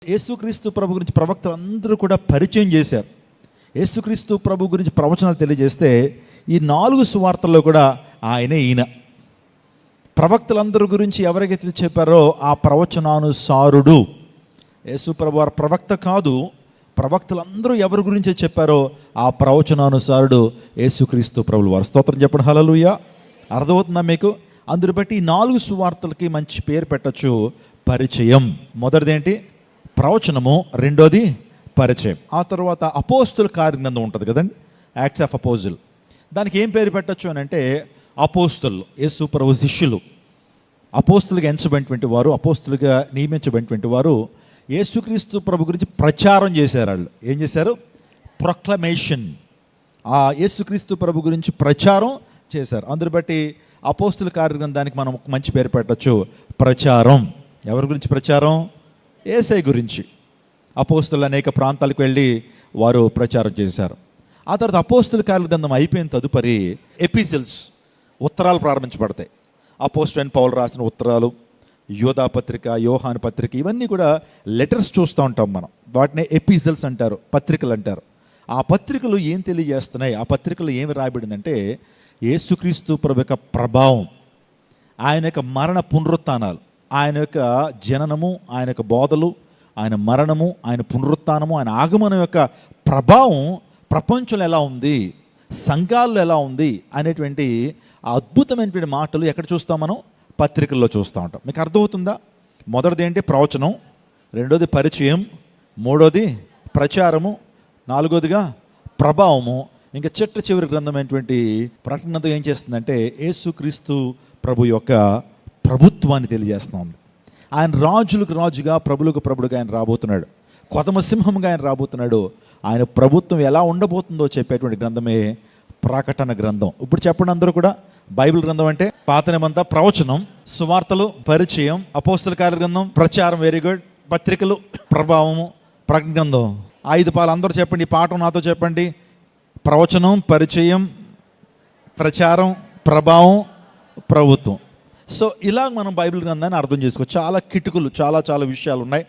యేసుక్రీస్తు ప్రభు గురించి ప్రవక్తలు అందరూ కూడా పరిచయం చేశారు. యేసుక్రీస్తు ప్రభు గురించి ప్రవచనాలు తెలియజేస్తే ఈ 4 సువార్తల్లో కూడా ఆయనే ఈయన. ప్రవక్తలందరి గురించి ఎవరికైతే చెప్పారో ఆ ప్రవచనానుసారుడు యేసు ప్రభు వారు ప్రవక్త కాదు. ప్రవక్తలందరూ ఎవరి గురించి చెప్పారో ఆ ప్రవచనానుసారుడు యేసుక్రీస్తు ప్రభులు వారు. స్తోత్రం చెప్పండి, హల్లెలూయా. అర్థమవుతుందా మీకు? అందుని బట్టి ఈ 4 సువార్తలకి మంచి పేరు పెట్టచ్చు, పరిచయం. మొదటిదేంటి? ప్రవచనము. రెండోది పరిచయం. ఆ తర్వాత అపోస్తుల కార్యగ్రంథం ఉంటుంది కదండి, యాక్ట్స్ ఆఫ్ అపోజిల్. దానికి ఏం పేరు పెట్టచ్చు అని అంటే అపోస్తులు, యేసు ప్రభు శిష్యులు, అపోస్తులుగా ఎంచబడినటువంటి వారు, అపోస్తులుగా నియమించబడినటువంటి వారు యేసుక్రీస్తు ప్రభు గురించి ప్రచారం చేశారు. వాళ్ళు ఏం చేశారు? ప్రొక్లమేషన్. ఆ యేసుక్రీస్తు ప్రభు గురించి ప్రచారం చేశారు. అందుని బట్టి అపోస్తుల కార్యగ్రంథానికి మనం మంచి పేరు పెట్టచ్చు, ప్రచారం. ఎవరి గురించి ప్రచారం? యేసయ్య గురించి. అపోస్తులు అనేక ప్రాంతాలకు వెళ్ళి వారు ప్రచారం చేశారు. ఆ తర్వాత అపోస్తుల కార్యగ్రంథం అయిపోయిన తదుపరి ఎపిసిల్స్, ఉత్తరాలు ప్రారంభించబడతాయి. అపోస్టల్ పౌలు రాసిన ఉత్తరాలు, యోధా పత్రిక, యోహాను పత్రిక, ఇవన్నీ కూడా లెటర్స్ చూస్తూ ఉంటాం మనం. వాటిని ఎపిసిల్స్ అంటారు, పత్రికలు అంటారు. ఆ పత్రికలు ఏం తెలియజేస్తున్నాయి? ఆ పత్రికలు ఏమి రాయబడిందంటే యేసుక్రీస్తు ప్రభు యొక్క ప్రభావం, ఆయన యొక్క మరణ పునరుత్థానాలు, ఆయన యొక్క జననము, ఆయన యొక్క బోధలు, ఆయన మరణము, ఆయన పునరుత్థానము, ఆయన ఆగమనం యొక్క ప్రభావం ప్రపంచంలో ఎలా ఉంది, సంఘాల్లో ఎలా ఉంది అనేటువంటి అద్భుతమైనటువంటి మాటలు ఎక్కడ చూస్తాం మనం? పత్రికల్లో చూస్తూ ఉంటాం. మీకు అర్థమవుతుందా? మొదటిది ఏంటి? ప్రవచనం. రెండోది పరిచయం. మూడోది ప్రచారము. నాలుగోదిగా ప్రభావము. ఇంకా చివరి గ్రంథమైనటువంటి ప్రకటనతో ఏం చేస్తుందంటే యేసుక్రీస్తు ప్రభు యొక్క ప్రభుత్వాన్ని తెలియజేస్తుంది. ఆయన రాజులకు రాజుగా, ప్రభులకు ప్రభుడుగా ఆయన రాబోతున్నాడు. కొదమ సింహంగా ఆయన రాబోతున్నాడు. ఆయన ప్రభుత్వం ఎలా ఉండబోతుందో చెప్పేటువంటి గ్రంథమే ప్రకటన గ్రంథం. ఇప్పుడు చెప్పండి అందరూ కూడా, బైబిల్ గ్రంథం అంటే పాత నిబంధన ప్రవచనం, సువార్తలు, పరిచయం, అపోస్తల కార్యగ్రంథం, ప్రచారం, వెరీ గుడ్, పత్రికలు, ప్రభావము, ప్రకటన గ్రంథం. 5 పాలు అందరూ చెప్పండి. ఈ పాఠం నాతో చెప్పండి: ప్రవచనం, పరిచయం, ప్రచారం, ప్రభావం, ప్రభుత్వం. సో ఇలా మనం బైబిల్ గ్రంథాన్ని అర్థం చేసుకోవచ్చు. చాలా కిటుకులు, చాలా విషయాలు ఉన్నాయి.